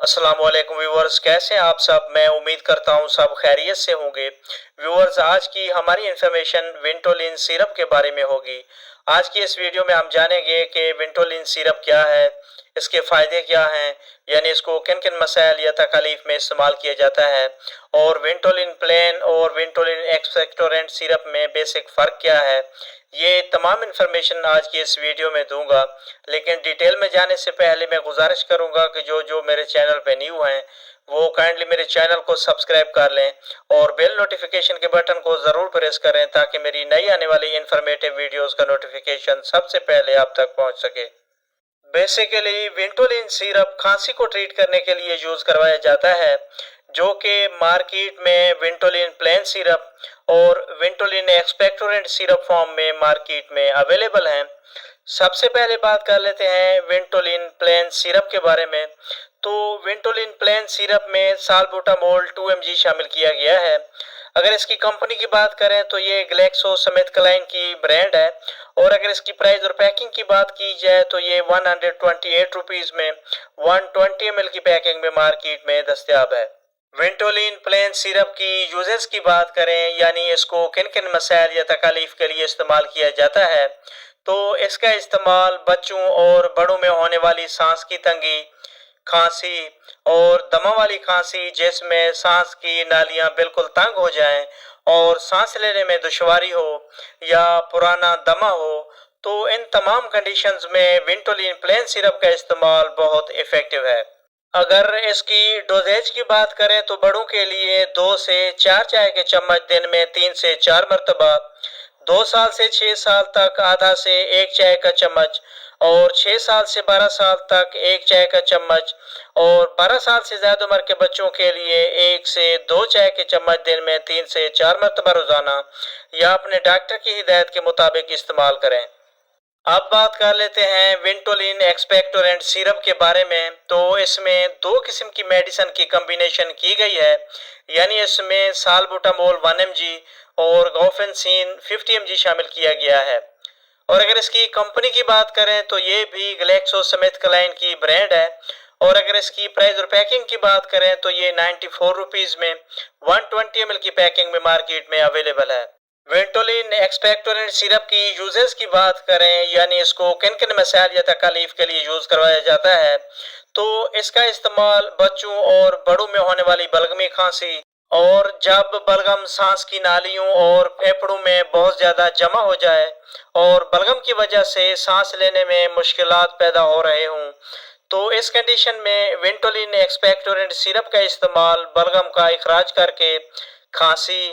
अस्सलामुअलैकुम व्यूवर्स, कैसे हैं आप सब। मैं उम्मीद करता हूं सब खैरियत से होंगे। व्यूवर्स, आज की हमारी इंफॉर्मेशन विंटोलिन सिरप के बारे में होगी। आज की इस वीडियो में हम जानेंगे कि विंटोलिन सिरप क्या है, इसके फ़ायदे क्या हैं, यानी इसको किन किन मसाइल या तकालीफ में इस्तेमाल किया जाता है, और विंटोलिन प्लेन और विंटोलिन एक्सपेक्टोरेंट सिरप में बेसिक फ़र्क क्या है। ये तमाम इन्फॉर्मेशन आज की इस वीडियो में दूंगा, लेकिन डिटेल में जाने से पहले मैं गुजारिश करूंगा कि जो जो मेरे चैनल पे न्यू हैं वो काइंडली मेरे चैनल को सब्सक्राइब कर लें और बेल नोटिफिकेशन के बटन को ज़रूर प्रेस करें ताकि मेरी नई आने वाली इंफॉर्मेटिव वीडियोस का नोटिफिकेशन सबसे पहले आप तक पहुंच सके। बेसिकली विंटोलिन सिरप खांसी को ट्रीट करने के लिए यूज करवाया जाता है, जो कि मार्केट में विंटोलिन प्लेन सिरप और विंटोलिन एक्सपेक्टोरेंट सिरप फॉर्म में मार्केट में अवेलेबल हैं। सबसे पहले बात कर लेते हैं विंटोलिन प्लेन सिरप के बारे में। तो विंटोलिन प्लेन सिरप में साल्बुटामोल 2 mg शामिल किया गया है। अगर इसकी कंपनी की बात करें तो ये ग्लेक्सो स्मिथ क्लाइन की ब्रांड है, और अगर इसकी प्राइस और पैकिंग की बात की जाए तो ये 128 रुपीज़ में 120 ml की पैकिंग में मार्केट में दस्तयाब है। विंटोलिन प्लेन सिरप की यूजेस की बात करें, यानी इसको किन किन मसाइल या तकालीफ के लिए इस्तेमाल किया जाता है, तो इसका इस्तेमाल बच्चों और बड़ों में होने वाली सांस की तंगी, खांसी और दमा वाली खांसी जिसमें सांस की नालियां बिल्कुल तंग हो जाएं और सांस लेने में दुश्वारी हो या पुराना दमा हो, तो इन तमाम कंडीशंस में विंटोलिन प्लेन सिरप का इस्तेमाल बहुत इफेक्टिव है। अगर इसकी डोजेज की बात करें तो बड़ों के लिए 2 से 4 चाय के चम्मच दिन में 3 से 4 मरतबा, 2 साल से 6 साल तक आधा से 1 चाय का चम्मच, और 6 साल से 12 साल तक 1 चाय का चम्मच, और 12 साल से ज़्यादा उम्र के बच्चों के लिए 1 से 2 चाय के चम्मच दिन में 3 से 4 मरतबा रोज़ाना या अपने डॉक्टर की हिदायत के मुताबिक इस्तेमाल करें। अब बात कर लेते हैं विंटोलिन एक्सपेक्टोरेंट सिरप के बारे में। तो इसमें 2 किस्म की मेडिसिन की कॉम्बिनेशन की गई है, यानी इसमें साल्बुटामोल 1 mg और गोफेंसिन 50 mg शामिल किया गया है। और अगर इसकी कंपनी की बात करें तो ये भी ग्लेक्सो स्मिथ क्लाइन की ब्रांड है, और अगर इसकी प्राइस और पैकिंग की बात करें तो ये 94 रुपीज़ में 120 ml की पैकिंग में मार्केट में अवेलेबल है। विंटोलिन एक्सपेक्टोरेंट सिरप की यूजेस की बात करें, यानी इसको किन किन मसाइल या तकालीफ के लिए यूज करवाया जाता है, तो इसका इस्तेमाल बच्चों और बड़ों में होने वाली बलगमी खांसी और जब बलगम सांस की नालियों और फेफड़ों में बहुत ज़्यादा जमा हो जाए और बलगम की वजह से सांस लेने में मुश्किलात पैदा हो रहे हों, तो इस कंडीशन में विंटोलिन एक्सपेक्टोरेंट सिरप का इस्तेमाल बलगम का इखराज करके खांसी,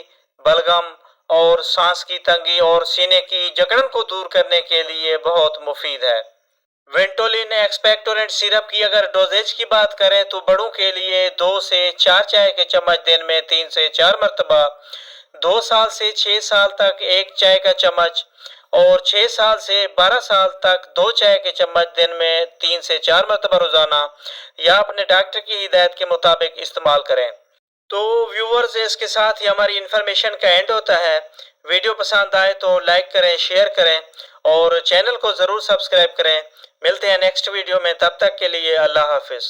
बलगम और सांस की तंगी और सीने की जकड़न को दूर करने के लिए बहुत मुफीद है। विंटोलिन एक्सपेक्टोरेंट सिरप की अगर डोजेज की बात करें तो बड़ों के लिए 2 से 4 चाय के चम्मच दिन में 3 से 4 मरतबा, 2 साल से 6 साल तक 1 चाय का चम्मच, और 6 साल से 12 साल तक 2 चाय के चम्मच दिन में 3 से 4 मरतबा रोजाना या अपने डॉक्टर की हिदायत के मुताबिक इस्तेमाल करें। तो व्यूवर्स, इसके साथ ही हमारी इन्फॉर्मेशन का एंड होता है। वीडियो पसंद आए तो लाइक करें, शेयर करें और चैनल को ज़रूर सब्सक्राइब करें। मिलते हैं नेक्स्ट वीडियो में, तब तक के लिए अल्लाह हाफिज़।